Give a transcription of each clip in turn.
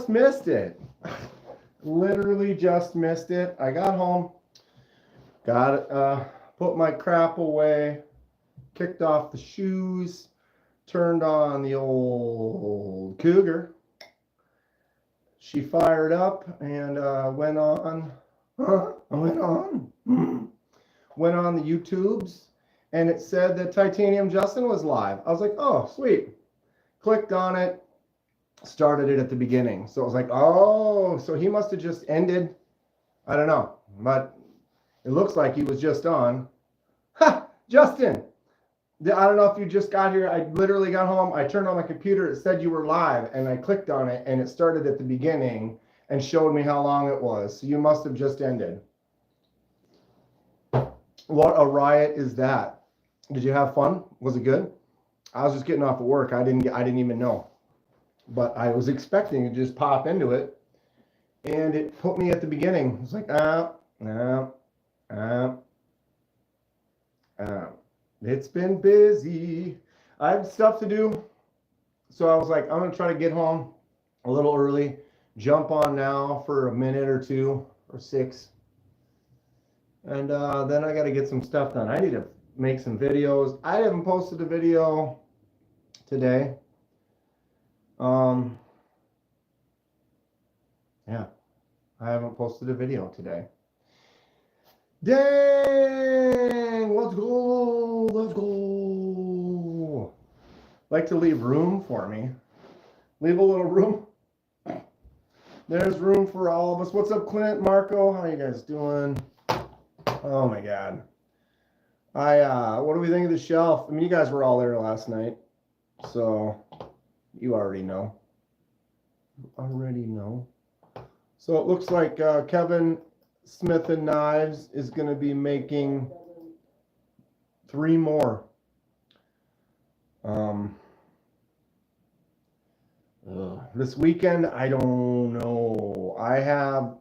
just missed it. Literally just missed it. I got home, put my crap away, kicked off the shoes, turned on the old Cougar. She fired up and went on the YouTubes, and it said that Titanium Justin was live. I was like, oh, sweet. Clicked on it, started it at the beginning. So I was like, oh, so he must have just ended. I don't know, but it looks like he was just on. Ha! Justin! I don't know if you just got here. I literally got home. I turned on my computer. It said you were live, and I clicked on it, and it started at the beginning and showed me how long it was. So you must have just ended. What a riot is that? Did you have fun? Was it good? I was just getting off of work. I didn't even know. But I was expecting to just pop into it, and it put me at the beginning. It's like, it's been busy. I have stuff to do. So I was like, I'm going to try to get home a little early, jump on now for a minute or two or 6. And then I got to get some stuff done. I need to make some videos. I haven't posted a video today. Yeah, I haven't posted a video today. Dang, let's go, let's go. Like to leave room for me. Leave a little room. There's room for all of us. What's up, Clint, Marco? How you guys doing? Oh my God. What do we think of the shelf? I mean, you guys were all there last night, so you already know. So it looks like Kevin Smith and Knives is going to be making 3 more. This weekend, I don't know. I'm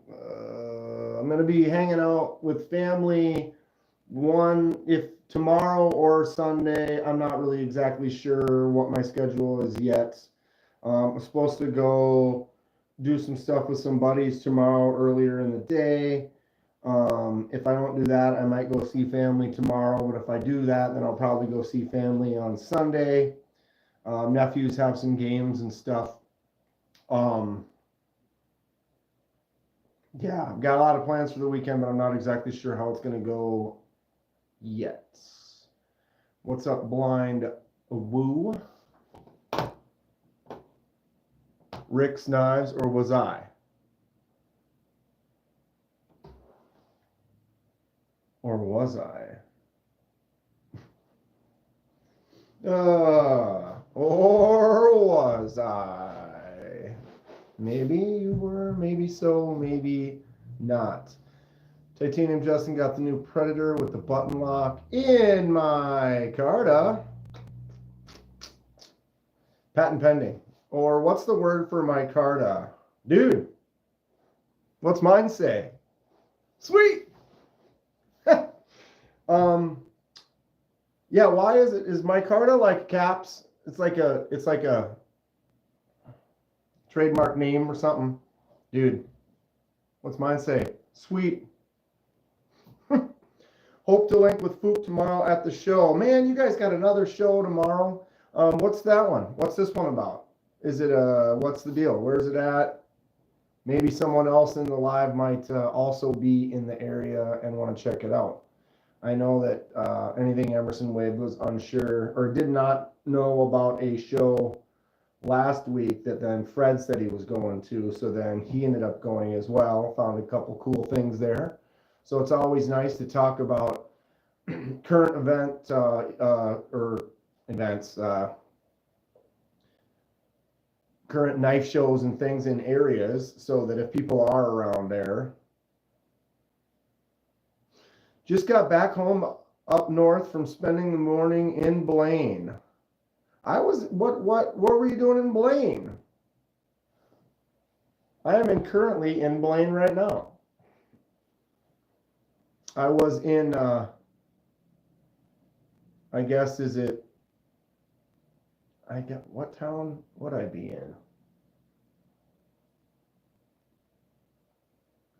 going to be hanging out with family. If tomorrow or Sunday, I'm not really exactly sure what my schedule is yet. I'm supposed to go do some stuff with some buddies tomorrow earlier in the day. If I don't do that, I might go see family tomorrow. But if I do that, then I'll probably go see family on Sunday. Nephews have some games and stuff. Yeah, I've got a lot of plans for the weekend, but I'm not exactly sure how it's going to go yet. What's up, Blind Woo? Rick's Knives, or was I? Or was I? Or was I? Maybe you were, maybe so, maybe not. Titanium Justin got the new Predator with the button lock in my Carta. Patent pending. Or what's the word for my Carta? Dude, what's mine say? Sweet. Yeah, why is my Carta like caps? It's like a trademark name or something. Dude, what's mine say? Sweet. Hope to link with Foop tomorrow at the show. Man, you guys got another show tomorrow. What's that one? What's this one about? Is it what's the deal? Where's it at? Maybe someone else in the live might also be in the area and want to check it out. I know that Anything Emerson Wade was unsure or did not know about a show last week that then Fred said he was going to. So then he ended up going as well. Found a couple cool things there. So it's always nice to talk about current events, current knife shows and things in areas, so that if people are around there. Just got back home up north from spending the morning in Blaine. What were you doing in Blaine? I am currently in Blaine right now. I was in, I guess, what town would I be in?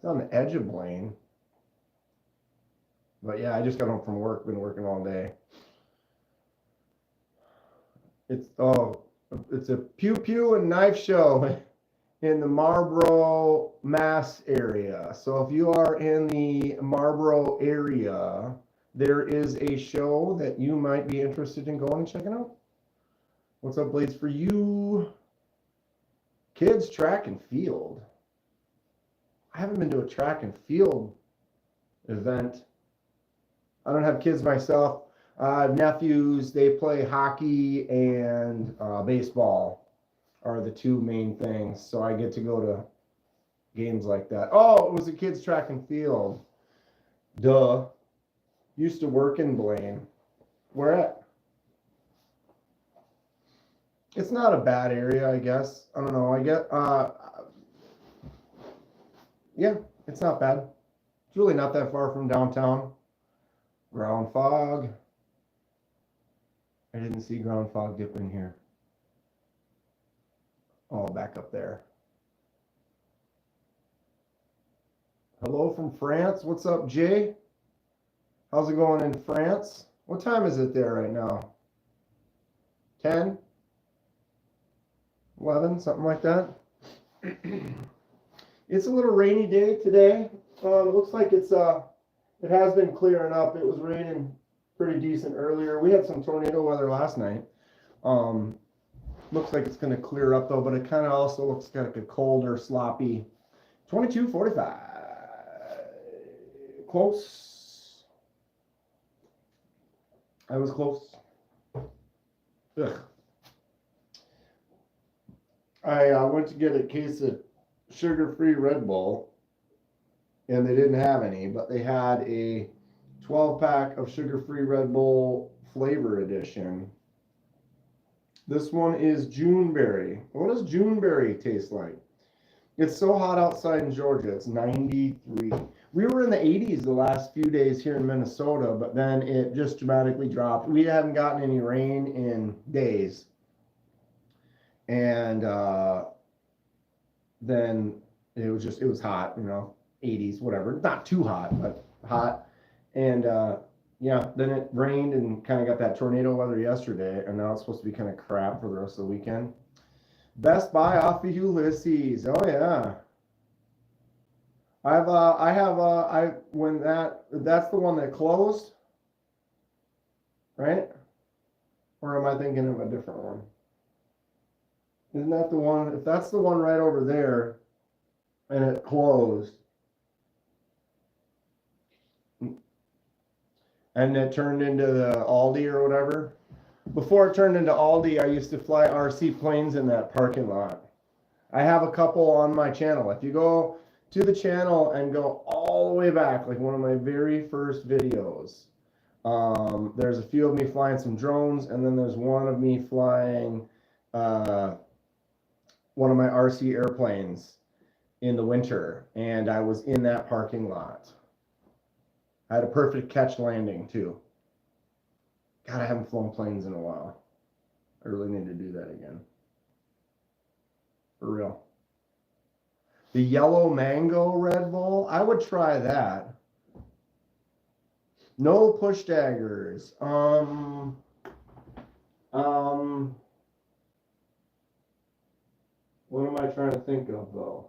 It's on the edge of Blaine. But yeah, I just got home from work. Been working all day. It's a pew pew and knife show in the Marlboro, Mass area. So if you are in the Marlboro area, there is a show that you might be interested in going and checking out. What's up, Blades, for you? Kids track and field. I haven't been to a track and field event. I don't have kids myself. I have nephews. They play hockey and baseball are the two main things. So I get to go to games like that. Oh, it was a kids track and field. Duh. Used to work in Blaine. Where at? It's not a bad area, I guess. I don't know. Yeah, it's not bad. It's really not that far from downtown. Ground fog. I didn't see ground fog dip in here. Oh, back up there. Hello from France. What's up, Jay? How's it going in France? What time is it there right now? 10? 11? Something like that? It's a little rainy day today. It looks like it has been clearing up. It was raining pretty decent earlier. We had some tornado weather last night. Looks like it's going to clear up though, but it kind of also looks like a colder, sloppy 22:45. Close. I was close. Ugh. I went to get a case of sugar-free Red Bull, and they didn't have any, but they had a 12-pack of sugar-free Red Bull flavor edition. This one is Juneberry. What does Juneberry taste like? It's so hot outside in Georgia. It's 93. We were in the 80s the last few days here in Minnesota, but then it just dramatically dropped. We haven't gotten any rain in days. And then it was hot, 80s, whatever. Not too hot, but hot. And yeah, then it rained and kind of got that tornado weather yesterday, and now it's supposed to be kind of crap for the rest of the weekend. Best Buy off of Ulysses. Oh yeah. That's the one that closed, right? Or am I thinking of a different one? Isn't that the one? If that's the one right over there and it closed and it turned into the Aldi or whatever. Before it turned into Aldi, I used to fly RC planes in that parking lot. I have a couple on my channel. If you go to the channel and go all the way back, like one of my very first videos, there's a few of me flying some drones, and then there's one of me flying one of my RC airplanes in the winter, and I was in that parking lot. I had a perfect catch landing too. God, I haven't flown planes in a while. I really need to do that again. For real. The yellow mango Red Bull, I would try that. No push daggers. What am I trying to think of though?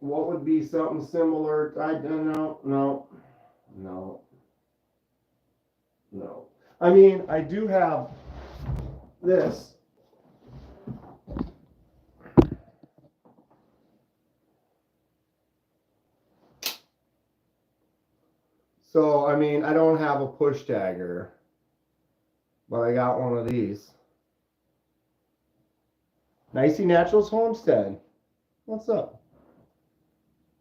What would be something similar? No. I mean, I do have this. So, I mean, I don't have a push tagger, but I got one of these. Nicey Naturals Homestead. What's up?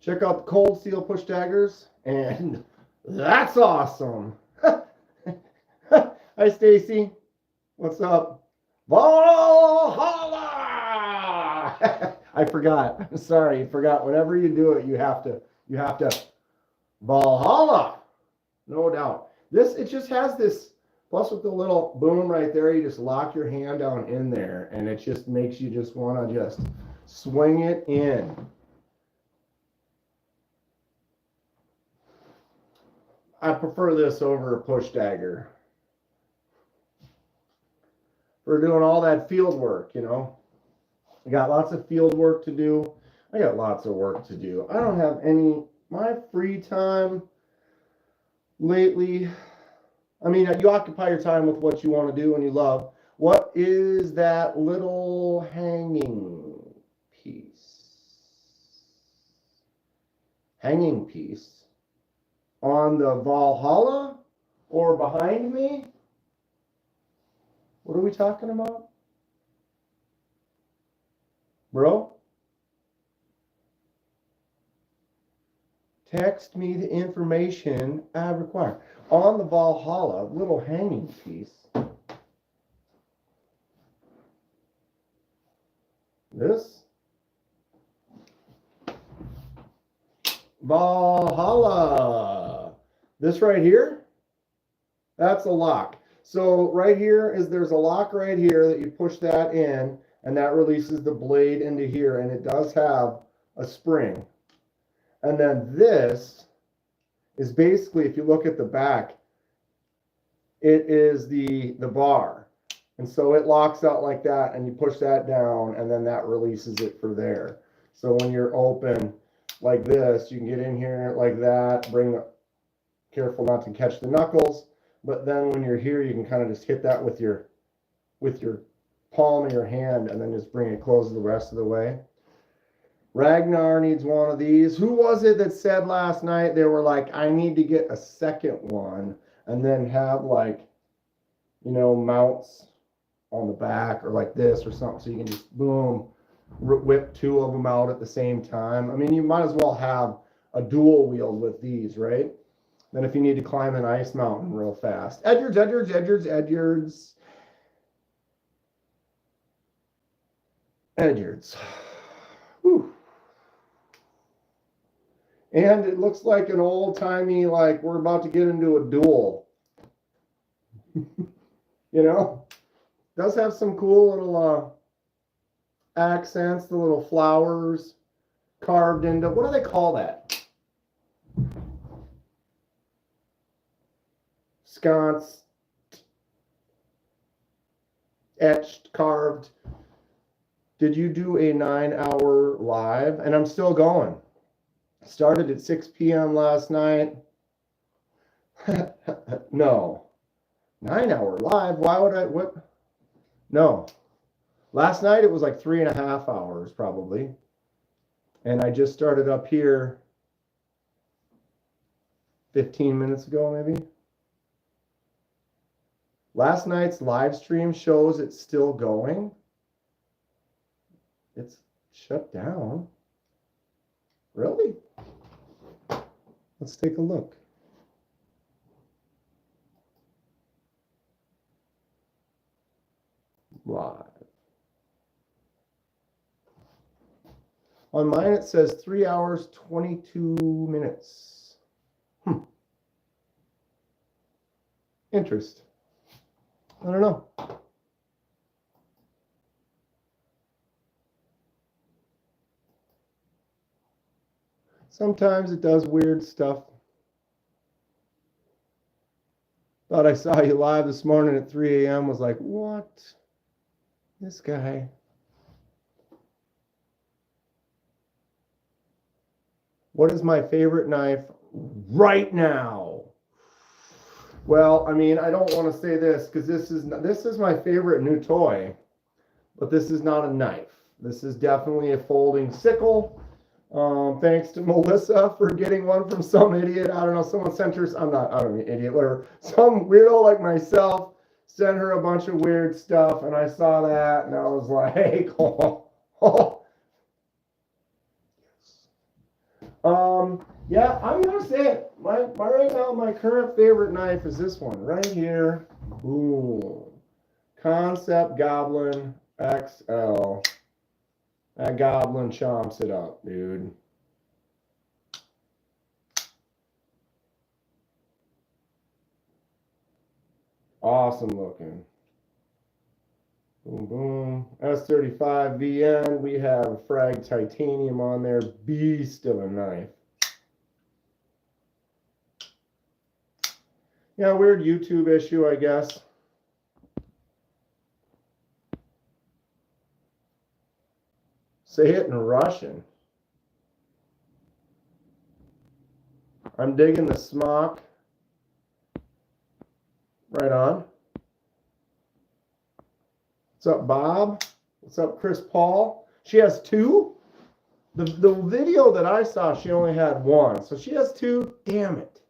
Check out the Cold Steel push daggers, and that's awesome. Hi, Stacy. What's up? Valhalla! I forgot. I'm sorry. I forgot. Whenever you do it, you have to Valhalla. No doubt. It just has this Plus with the little boom right there, you just lock your hand down in there and it just makes you just want to just swing it in. I prefer this over a push dagger. We're doing all that field work, you know. I got lots of field work to do. I got lots of work to do. I don't have any, my free time lately. I mean, you occupy your time with what you want to do and you love. What is that little hanging piece? Hanging piece on the Valhalla or behind me? What are we talking about? Bro? Text me the information I require. On the Valhalla, little hanging piece. This Valhalla. This right here, that's a lock. So right here is there's a lock right here that you push that in and that releases the blade into here and it does have a spring. And then this is basically, if you look at the back, it is the bar. And so it locks out like that and you push that down and then that releases it for there. So when you're open like this, you can get in here like that, careful not to catch the knuckles. But then when you're here, you can kind of just hit that with your palm of your hand and then just bring it close the rest of the way. Ragnar needs one of these. Who was it that said last night they were like, I need to get a second one and then have like, you know, mounts on the back or like this or something so you can just boom, whip two of them out at the same time. I mean, you might as well have a dual wield with these, right? Then if you need to climb an ice mountain real fast. Edyards. Whew. And it looks like an old-timey, like we're about to get into a duel. You know? Does have some cool little accents, the little flowers carved into, what do they call that? Sconce, etched, carved. Did you do a 9-hour live? And I'm still going. Started at 6 p.m. last night. No. 9-hour live? Why would I? What? No. Last night it was like 3.5 hours probably. And I just started up here 15 minutes ago maybe. Last night's live stream shows it's still going. It's shut down. Really? Let's take a look. Live. On mine it says 3 hours, 22 minutes. Interest. I don't know. Sometimes it does weird stuff. Thought I saw you live this morning at 3 a.m. Was like, what? This guy. What is my favorite knife right now? Well, I mean, I don't want to say this because this is my favorite new toy, but this is not a knife. This is definitely a folding sickle. Thanks to Melissa for getting one from some idiot. I don't know, someone sent her, I don't mean idiot, whatever. Some weirdo like myself sent her a bunch of weird stuff, and I saw that, and I was like, yeah, I'm gonna say it. My right now, my current favorite knife is this one right here. Ooh, Concept Goblin XL. That goblin chomps it up, dude. Awesome looking. Boom, boom. S35 VN. We have Frag Titanium on there. Beast of a knife. Yeah, weird YouTube issue, I guess. Say it in Russian. I'm digging the smock. Right on. What's up, Bob? What's up, Chris Paul? She has two? The video that I saw, she only had one. So she has two. Damn it.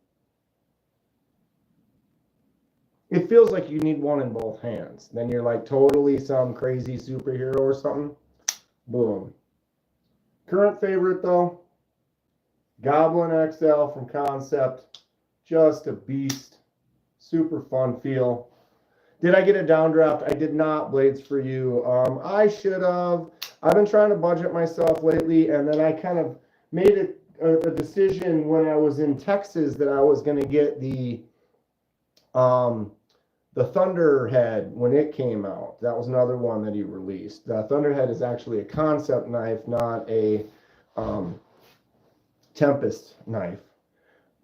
It feels like you need one in both hands. Then you're like totally some crazy superhero or something. Boom. Current favorite, though, Goblin XL from Concept. Just a beast. Super fun feel. Did I get a downdraft? I did not, Blades for You. I should have. I've been trying to budget myself lately, and then I kind of made a decision when I was in Texas that I was going to get the Thunderhead when it came out. That was another one that he released. The Thunderhead is actually a concept knife, not a Tempest knife.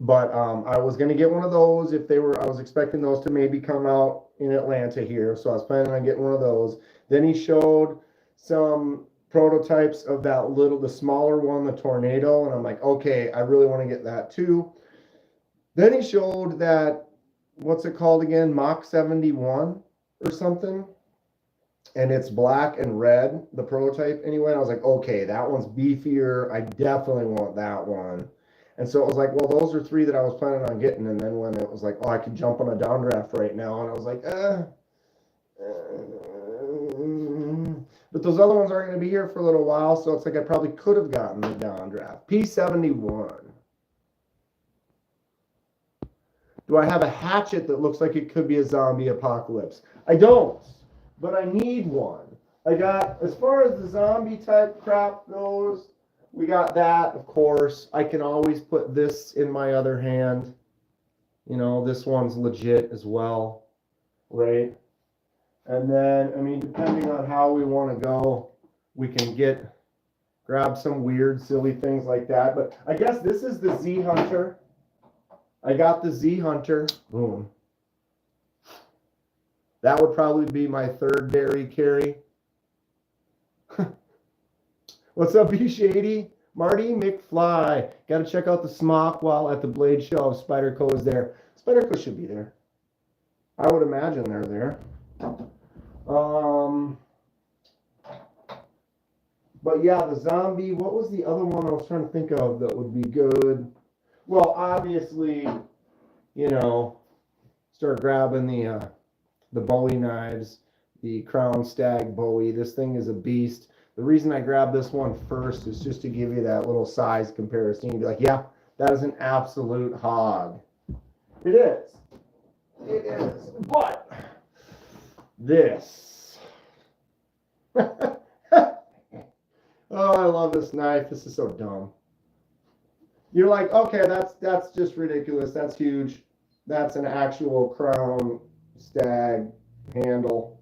But I was going to get one of those if they were. I was expecting those to maybe come out in Atlanta here, so I was planning on getting one of those. Then he showed some prototypes of the smaller one, the Tornado, and I'm like, okay, I really want to get that too. Then he showed that, what's it called again, Mach 71 or something, and it's black and red, the prototype anyway. I was like, okay, that one's beefier. I definitely want that one. And so it was like, well, those are three that I was planning on getting. And then when it was like, oh, I could jump on a downdraft right now, and I was like, but those other ones aren't going to be here for a little while, so it's like I probably could have gotten the downdraft. P71. Do I have a hatchet that looks like it could be a zombie apocalypse? I don't, but I need one. I got, as far as the zombie type crap goes, we got that, of course. I can always put this in my other hand. You know, this one's legit as well, right? And then, I mean, depending on how we want to go, we can grab some weird, silly things like that. But I guess this is the Z Hunter. I got the Z Hunter. Boom. That would probably be my third berry carry. What's up, B Shady? Marty McFly. Got to check out the smock while at the Blade Show. Spyderco is there. Spyderco should be there. I would imagine they're there. But yeah, the zombie. What was the other one I was trying to think of that would be good? Well, obviously, you know, start grabbing the Bowie knives, the Crown Stag Bowie. This thing is a beast. The reason I grabbed this one first is just to give you that little size comparison. You'd be like, yeah, that is an absolute hog. It is. It is. But this. Oh, I love this knife. This is so dumb. You're like, okay, that's just ridiculous. That's huge. That's an actual Crown Stag handle.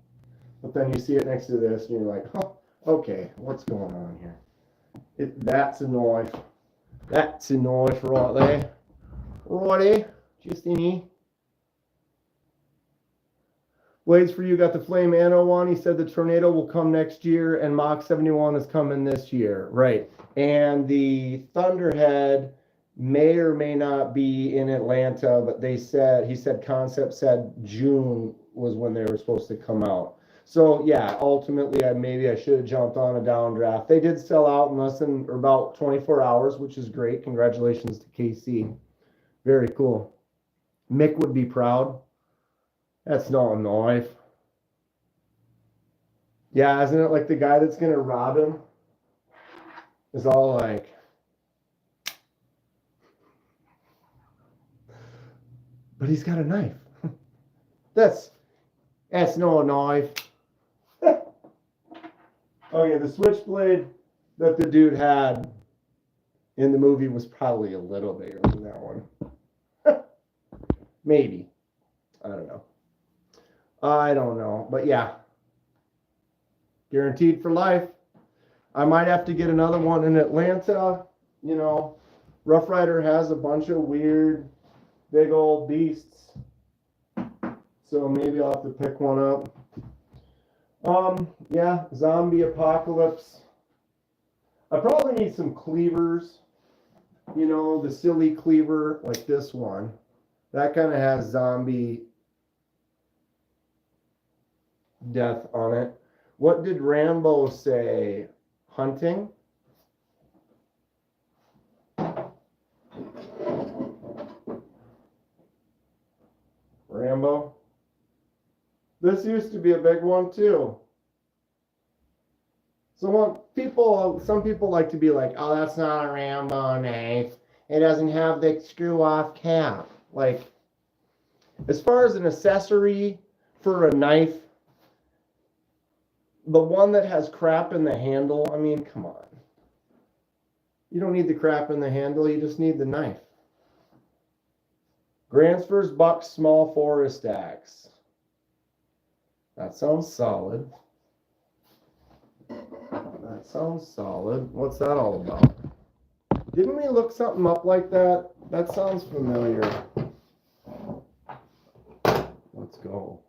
But then you see it next to this, and you're like, oh. Okay, what's going on here? That's a knife. That's a knife right there. Righty, just any. Blades for You got the Flame Anno one. He said the Tornado will come next year, and Mach 71 is coming this year. Right. And the Thunderhead may or may not be in Atlanta, but he said Concept said June was when they were supposed to come out. So yeah, ultimately, maybe I should have jumped on a downdraft. They did sell out in less than or about 24 hours, which is great. Congratulations to KC. Very cool. Mick would be proud. That's not a knife. Yeah, isn't it like the guy that's gonna rob him is all like, but he's got a knife. That's not a knife. Okay, the switchblade that the dude had in the movie was probably a little bigger than that one. Maybe. I don't know. I don't know, but yeah, guaranteed for life. I might have to get another one in Atlanta. You know, Rough Rider has a bunch of weird, big old beasts. So maybe I'll have to pick one up. Yeah, zombie apocalypse. I probably need some cleavers. You know, the silly cleaver like this one. That kind of has zombie death on it. What did Rambo say? Hunting? Rambo? This used to be a big one too. Some people like to be like, oh, that's not a Rambo knife. It doesn't have the screw off cap. Like, as far as an accessory for a knife, the one that has crap in the handle, I mean, come on. You don't need the crap in the handle, you just need the knife. Gransfors Buck Small Forest Axe. That sounds solid. That sounds solid. What's that all about? Didn't we look something up like that? That sounds familiar. Let's go.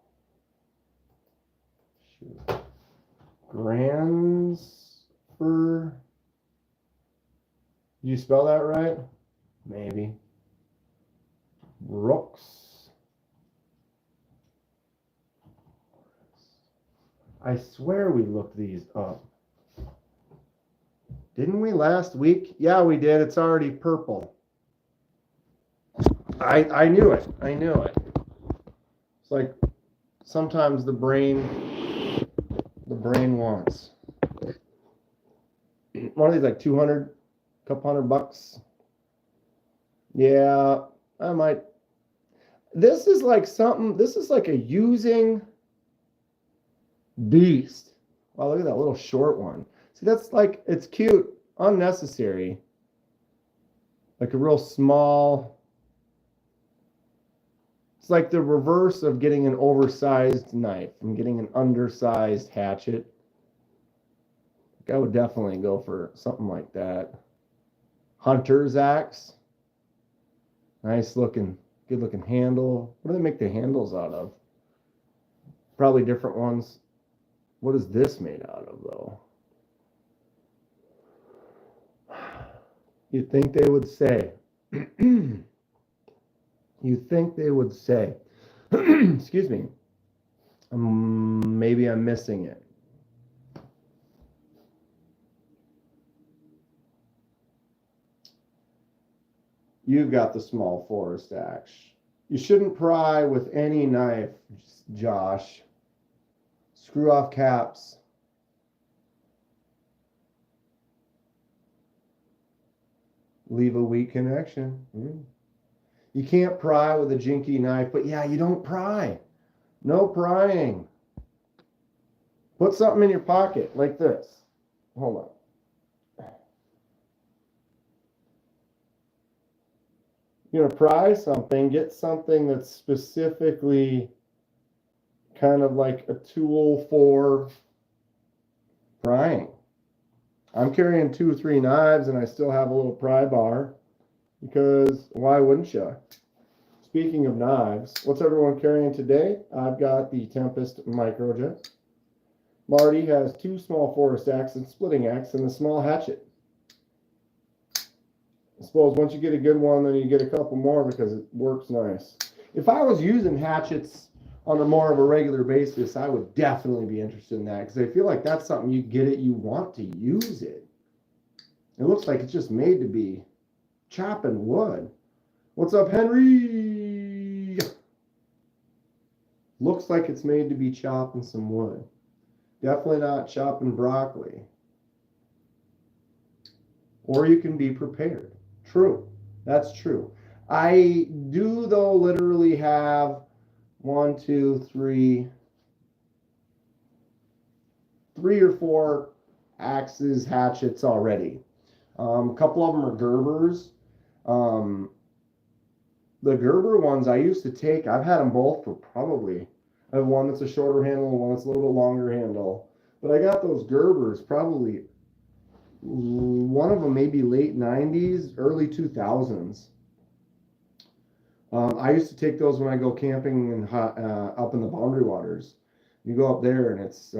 Shoot. Gransfors. Did you spell that right? Maybe. Brooks. I swear we looked these up. Didn't we last week? Yeah, we did. It's already purple. I knew it. I knew it. It's like sometimes the brain wants. One of these like 200, couple $100. Yeah, I might. This is like something, this is like a using beast. Wow, look at that little short one. See, that's like, it's cute, unnecessary. Like a real small, it's like the reverse of getting an oversized knife and getting an undersized hatchet. Like I would definitely go for something like that. Hunter's axe. Nice looking, good looking handle. What do they make the handles out of? Probably different ones. What is this made out of, though? You'd think they would say. You'd think they would say. Excuse me. Maybe I'm missing it. You've got the small forest axe. You shouldn't pry with any knife, Josh. Screw off caps. Leave a weak connection. You can't pry with a jinky knife, but yeah, you don't pry. No prying. Put something in your pocket like this. Hold on. You're gonna pry something, get something that's specifically kind of like a tool for prying. I'm carrying 2 or 3 knives and I still have a little pry bar because why wouldn't you? Speaking of knives, what's everyone carrying today? I've got the Tempest Microjet. Marty has 2 small forest axes and splitting axe and a small hatchet. I suppose once you get a good one, then you get a couple more because it works nice. If I was using hatchets on a more of a regular basis, I would definitely be interested in that because I feel like that's something you get it, you want to use it. It looks like it's just made to be chopping wood. What's up, Henry? Looks like it's made to be chopping some wood. Definitely not chopping broccoli. Or you can be prepared. True. That's true. I do, though, literally have 1, 2, 3 or 4 axes, hatchets already. A couple of them are Gerbers. The Gerber ones I used to take, I've had them both for probably, I have one that's a shorter handle and one that's a little bit longer handle. But I got those Gerbers probably, one of them maybe late 90s, early 2000s. I used to take those when I go camping and up in the Boundary Waters. You go up there and it's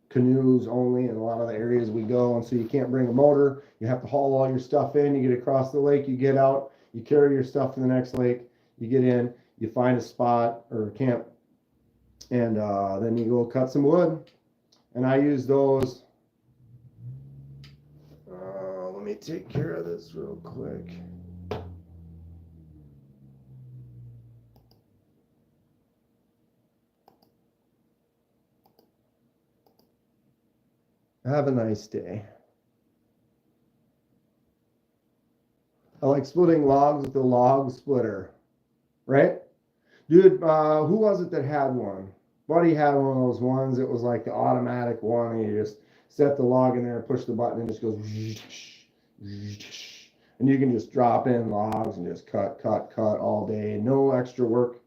canoes only in a lot of the areas we go, and so you can't bring a motor. You have to haul all your stuff in. You get across the lake, you get out, you carry your stuff to the next lake, you get in, you find a spot or a camp, and then you go cut some wood. And I use those. Let me take care of this real quick. Have a nice day. I like splitting logs with the log splitter, right? Dude, who was it that had one? Buddy had one of those ones. It was like the automatic one, and you just set the log in there and push the button, and it just goes, and you can just drop in logs and just cut all day. No extra work.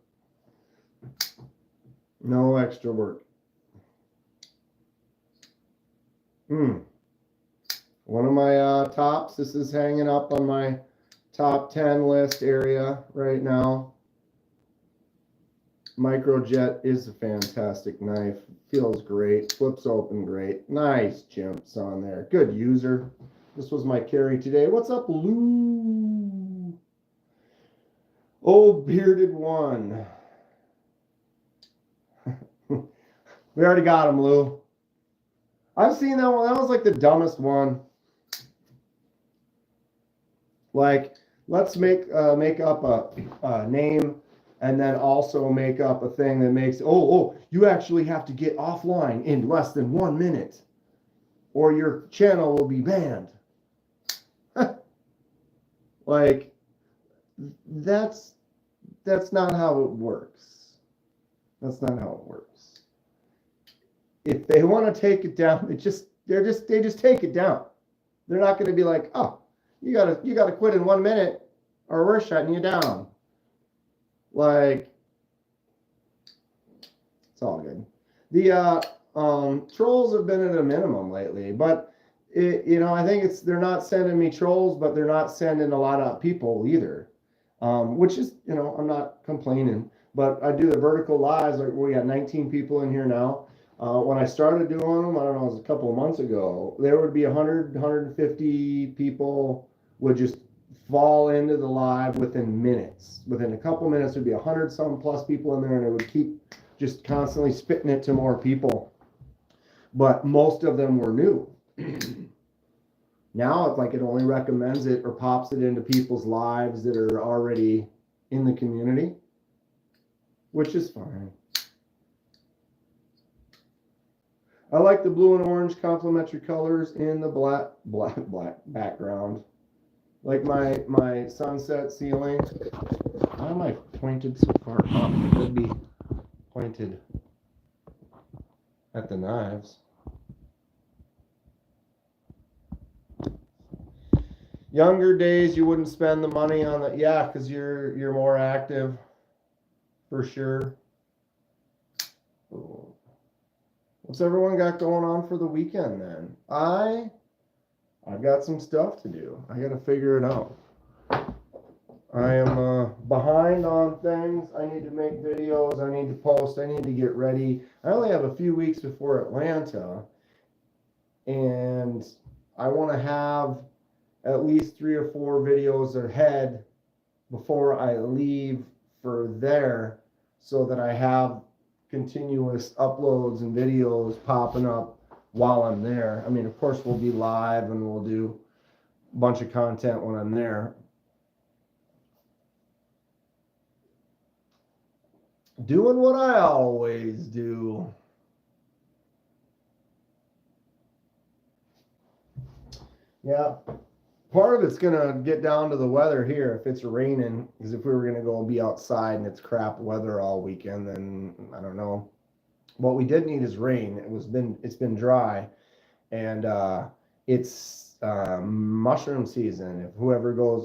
No extra work. One of my tops. This is hanging up on my top 10 list area right now. Microjet is a fantastic knife. Feels great. Flips open great. Nice jumps on there. Good user. This was my carry today. What's up, Lou? Old bearded one. We already got him, Lou. I've seen that one. That was like the dumbest one. Like, let's make up a name and then also make up a thing that makes, you actually have to get offline in less than 1 minute or your channel will be banned. Like, that's not how it works. That's not how it works. If they want to take it down, they just take it down. They're not going to be like, oh, you gotta quit in 1 minute or we're shutting you down. Like, it's all good. The trolls have been at a minimum lately, but I think they're not sending me trolls, but they're not sending a lot of people either. Which is, I'm not complaining, but I do the vertical lives. Like, we got 19 people in here now. When I started doing them, I don't know, it was a couple of months ago, there would be 100, 150 people would just fall into the live within minutes. Within a couple minutes, there'd be 100 some plus people in there, and it would keep just constantly spitting it to more people. But most of them were new. Now, it's like it only recommends it or pops it into people's lives that are already in the community, which is fine. I like the blue and orange complementary colors in the black background. Like my sunset ceiling. Why am I pointed so far up? It could be pointed at the knives. Younger days, you wouldn't spend the money on the, yeah, because you're more active, for sure. Ooh. What's everyone got going on for the weekend then? I've got some stuff to do. I got to figure it out. I am behind on things. I need to make videos. I need to post. I need to get ready. I only have a few weeks before Atlanta, and I want to have at least 3 or 4 videos ahead before I leave for there, so that I have continuous uploads and videos popping up while I'm there. I mean, of course, we'll be live and we'll do a bunch of content when I'm there. Doing what I always do. Yeah. Part of it's going to get down to the weather here. If it's raining, because if we were going to go be outside and it's crap weather all weekend, then I don't know. What we did need is rain. It's been dry, and it's mushroom season. If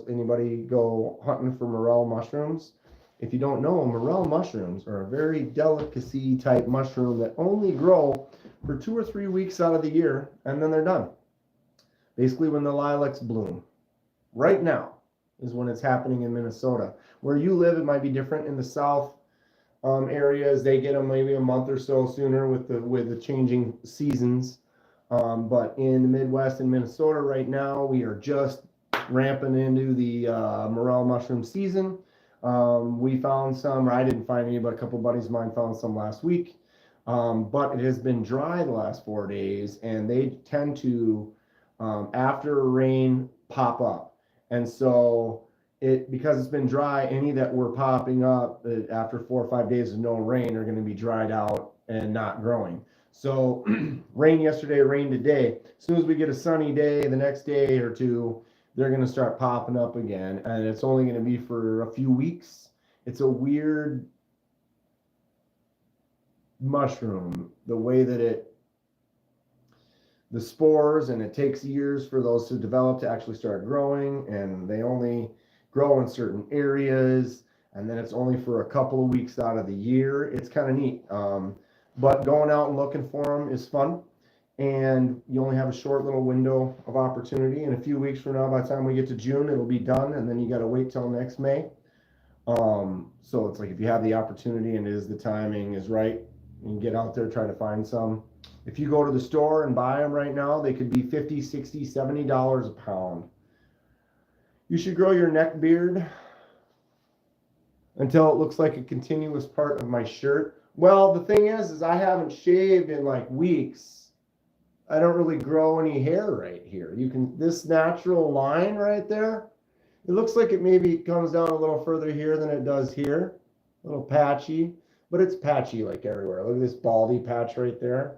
anybody go hunting for morel mushrooms, if you don't know, morel mushrooms are a very delicacy type mushroom that only grow for 2 or 3 weeks out of the year, and then they're done. Basically when the lilacs bloom. Right now is when it's happening in Minnesota. Where you live, it might be different. In the south areas, they get them maybe a month or so sooner with the changing seasons. But in the Midwest and Minnesota right now, we are just ramping into the morel mushroom season. We found some, I didn't find any, but a couple buddies of mine found some last week. But it has been dry the last 4 days, and they tend to, after rain, pop up. And so because it's been dry, any that were popping up after 4 or 5 days of no rain are going to be dried out and not growing. So rain yesterday, rain today. As soon as we get a sunny day, the next day or two, they're going to start popping up again. And it's only going to be for a few weeks. It's a weird mushroom, the way that the spores, and it takes years for those to develop to actually start growing, and they only grow in certain areas, and then it's only for a couple of weeks out of the year. It's kind of neat. But going out and looking for them is fun, and you only have a short little window of opportunity. In a few weeks from now, by the time we get to June, it'll be done, and then you got to wait till next May. So it's like if you have the opportunity and the timing is right, you can get out there, try to find some. If you go to the store and buy them right now, they could be $50, $60, $70 a pound. You should grow your neck beard until it looks like a continuous part of my shirt. Well, the thing is I haven't shaved in like weeks. I don't really grow any hair right here. This natural line right there, it looks like it maybe comes down a little further here than it does here. A little patchy, but it's patchy like everywhere. Look at this baldy patch right there.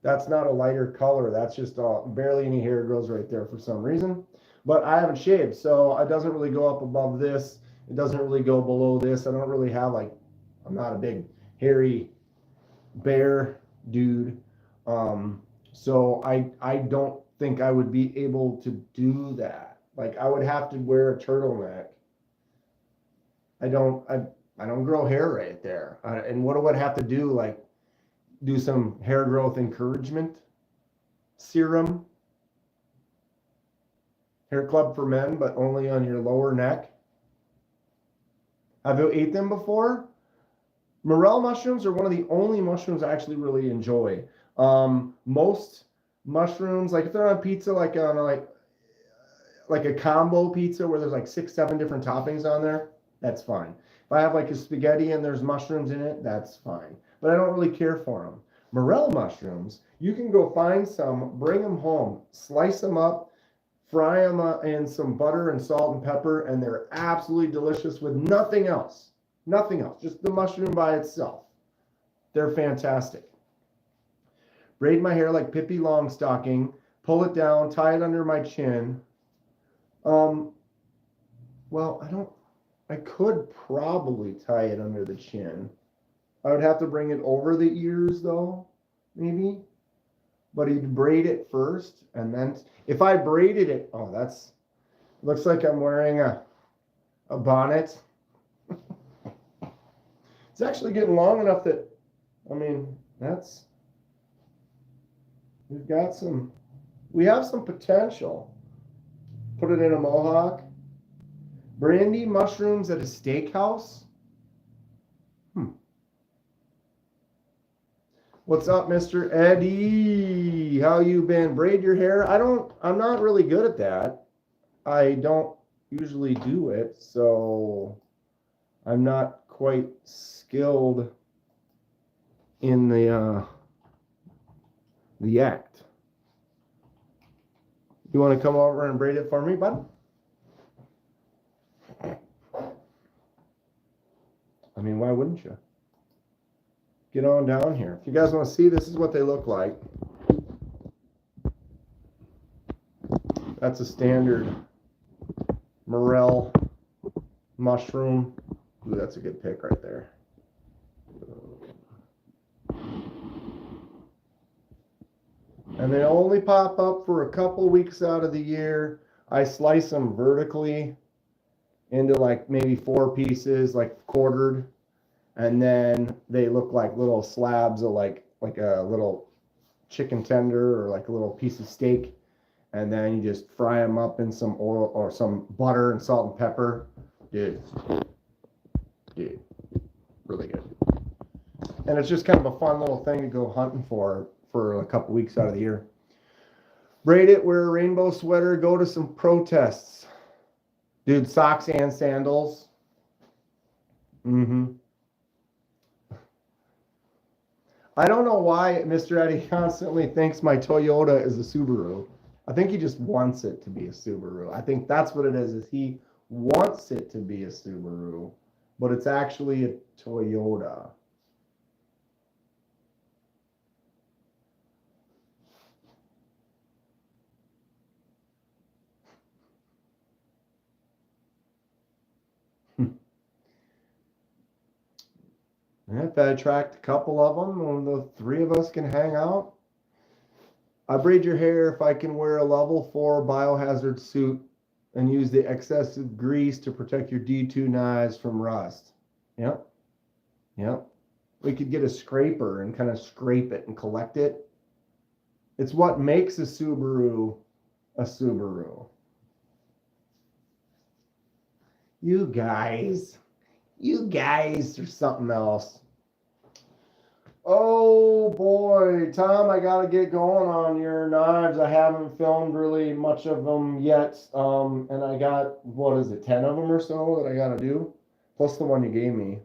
That's not a lighter color. That's just barely any hair grows right there for some reason. But I haven't shaved, so it doesn't really go up above this. It doesn't really go below this. I don't really have I'm not a big hairy bear dude. So I don't think I would be able to do that. Like I would have to wear a turtleneck. I don't grow hair right there. And what would I have to do? Like do some hair growth encouragement serum, hair club for men, but only on your lower neck. Have you ate them before? Morel mushrooms are one of the only mushrooms I actually really enjoy. Most mushrooms, like if they're on pizza, like on like a combo pizza where there's like 6, 7 different toppings on there, that's fine. If I have like a spaghetti and there's mushrooms in it, that's fine. But I don't really care for them. Morel mushrooms, you can go find some, bring them home, slice them up, fry them in some butter and salt and pepper, and they're absolutely delicious with nothing else. Nothing else, just the mushroom by itself. They're fantastic. Braid my hair like Pippi Longstocking, pull it down, tie it under my chin. Well, I could probably tie it under the chin. I would have to bring it over the ears though, maybe. But you'd braid it first, and then if I braided it, looks like I'm wearing a bonnet. It's actually getting long enough that, we have some potential. Put it in a mohawk. Brandy mushrooms at a steakhouse. What's up, Mr. Eddie? How you been? Braid your hair? I'm not really good at that. I don't usually do it, so I'm not quite skilled in the act. You want to come over and braid it for me, bud? Why wouldn't you? Get on down here. If you guys want to see, this is what they look like. That's a standard morel mushroom. Ooh, that's a good pick right there. And they only pop up for a couple weeks out of the year. I slice them vertically into like maybe 4 pieces, like quartered, and then they look like little slabs of like a little chicken tender or like a little piece of steak, and then you just fry them up in some oil or some butter and salt and pepper. Dude, really good. And it's just kind of a fun little thing to go hunting for a couple weeks out of the year. Braid it, wear a rainbow sweater, go to some protests. Dude, socks and sandals. I don't know why Mr. Eddie constantly thinks my Toyota is a Subaru. I think he just wants it to be a Subaru. I think that's what it is he wants it to be a Subaru, but it's actually a Toyota. If I attract a couple of them, and the 3 of us can hang out. I braid your hair if I can wear a level 4 biohazard suit and use the excessive grease to protect your D2 knives from rust. Yep. We could get a scraper and kind of scrape it and collect it. It's what makes a Subaru a Subaru. You guys are something else. Oh boy, Tom, I gotta get going on your knives. I haven't filmed really much of them yet. And I got, 10 of them or so that I gotta do, plus the one you gave me.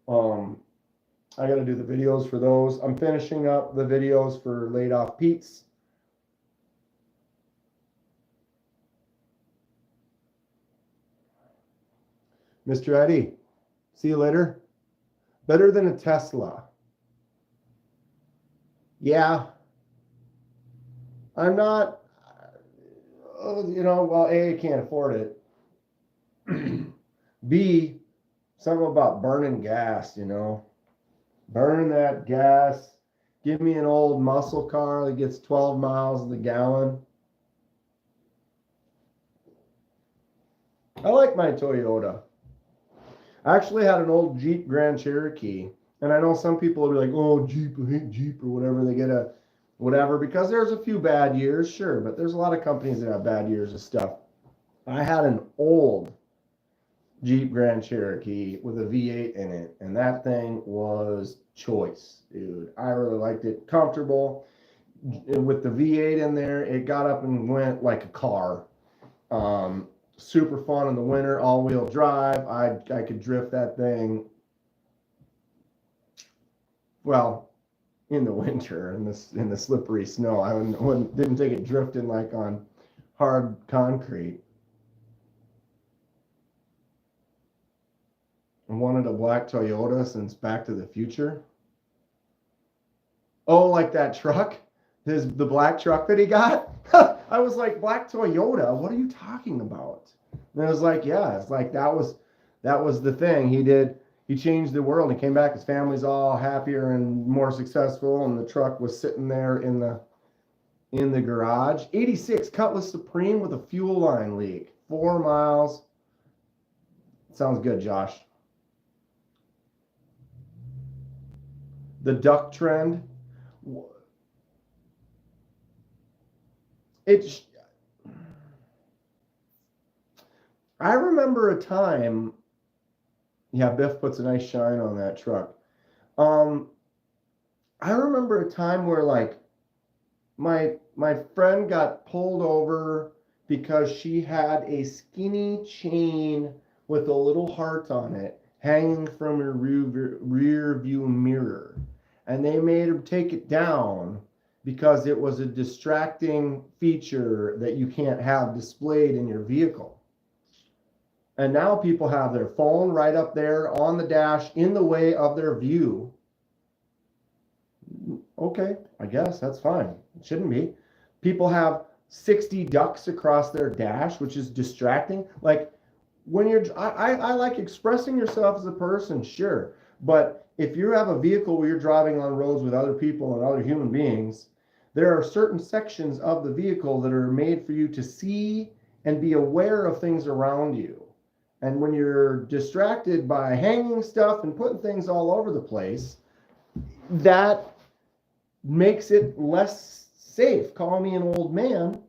I gotta do the videos for those. I'm finishing up the videos for Laid Off Pete's. Mr. Eddie, see you later. Better than a Tesla. Yeah. I'm not, well, A, I can't afford it. B, something about burning gas, Burning that gas. Give me an old muscle car that gets 12 miles a the gallon. I like my Toyota. I actually had an old Jeep Grand Cherokee, and I know some people will be like, oh, Jeep, I hate Jeep or whatever. They get a whatever, because there's a few bad years, sure, but there's a lot of companies that have bad years of stuff. I had an old Jeep Grand Cherokee with a V8 in it, and that thing was choice, dude. I really liked it. Comfortable. With the V8 in there, it got up and went like a car. Super fun in the winter, all-wheel drive. I could drift that thing, well, in the winter, in the slippery snow. I didn't take it drifting like on hard concrete. I wanted a black Toyota since Back to the Future. Oh, like that truck? The black truck that he got? I was like, black Toyota? What are you talking about? And it was like, yeah, it's like that was the thing. He changed the world. He came back, his family's all happier and more successful, and the truck was sitting there in the garage. 86 Cutlass Supreme with a fuel line leak. 4 miles. Sounds good, Josh. The duck trend. I remember a time, yeah, Biff puts a nice shine on that truck. I remember a time where like my friend got pulled over because she had a skinny chain with a little heart on it hanging from her rear view mirror. And they made her take it down because it was a distracting feature that you can't have displayed in your vehicle. And now people have their phone right up there on the dash in the way of their view. Okay, I guess that's fine. It shouldn't be. People have 60 ducks across their dash, which is distracting. Like when I like expressing yourself as a person, sure. But if you have a vehicle where you're driving on roads with other people and other human beings, there are certain sections of the vehicle that are made for you to see and be aware of things around you. And when you're distracted by hanging stuff and putting things all over the place, that makes it less safe. Call me an old man.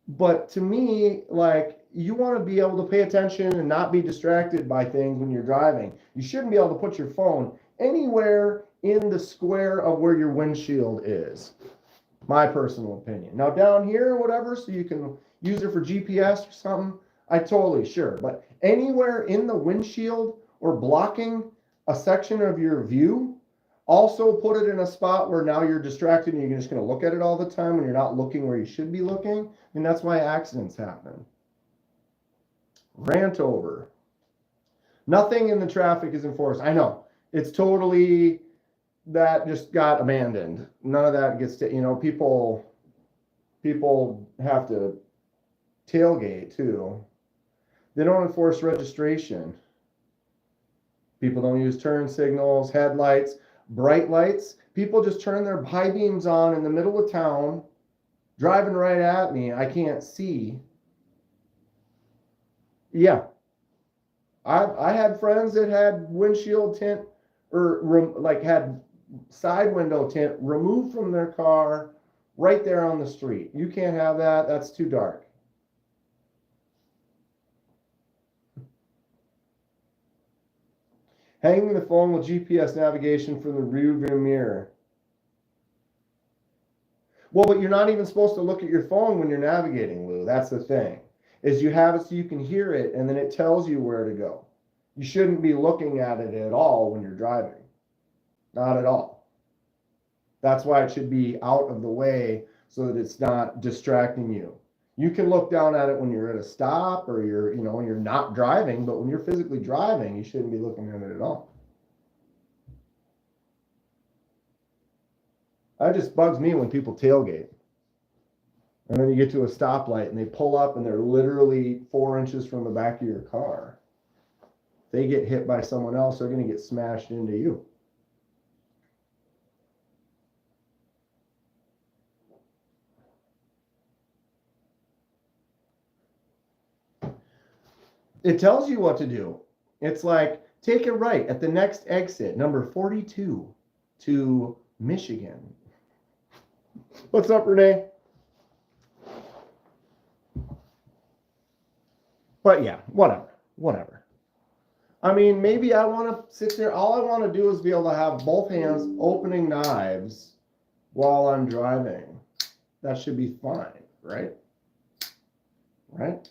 But to me, like, you want to be able to pay attention and not be distracted by things when you're driving. You shouldn't be able to put your phone anywhere in the square of where your windshield is. My personal opinion. Now down here or whatever, so you can use it for GPS or something, I totally sure. But anywhere in the windshield or blocking a section of your view, also put it in a spot where now you're distracted and you're just going to look at it all the time when you're not looking where you should be looking. And that's why accidents happen. Rant over. Nothing in the traffic is enforced. I know. It's totally, that just got abandoned. None of that gets to, people have to tailgate too. They don't enforce registration. People don't use turn signals, headlights, bright lights. People just turn their high beams on in the middle of town, driving right at me. I can't see. Yeah. I had friends that had windshield tint or had side window tint removed from their car right there on the street. You can't have that. That's too dark. Hanging the phone with GPS navigation from the rearview mirror. Well, but you're not even supposed to look at your phone when you're navigating, Lou. That's the thing. Is you have it so you can hear it, and then it tells you where to go. You shouldn't be looking at it at all when you're driving. Not at all. That's why it should be out of the way so that it's not distracting you. You can look down at it when you're at a stop or when you're not driving, but when you're physically driving, you shouldn't be looking at it at all. That just bugs me when people tailgate. And then you get to a stoplight and they pull up and they're literally 4 inches from the back of your car. If they get hit by someone else, they're going to get smashed into you. It tells you what to do. It's like, take a right at the next exit, number 42 to Michigan. What's up, Renee? But yeah, whatever. I mean, maybe I want to sit there. All I want to do is be able to have both hands opening knives while I'm driving. That should be fine, right? Right?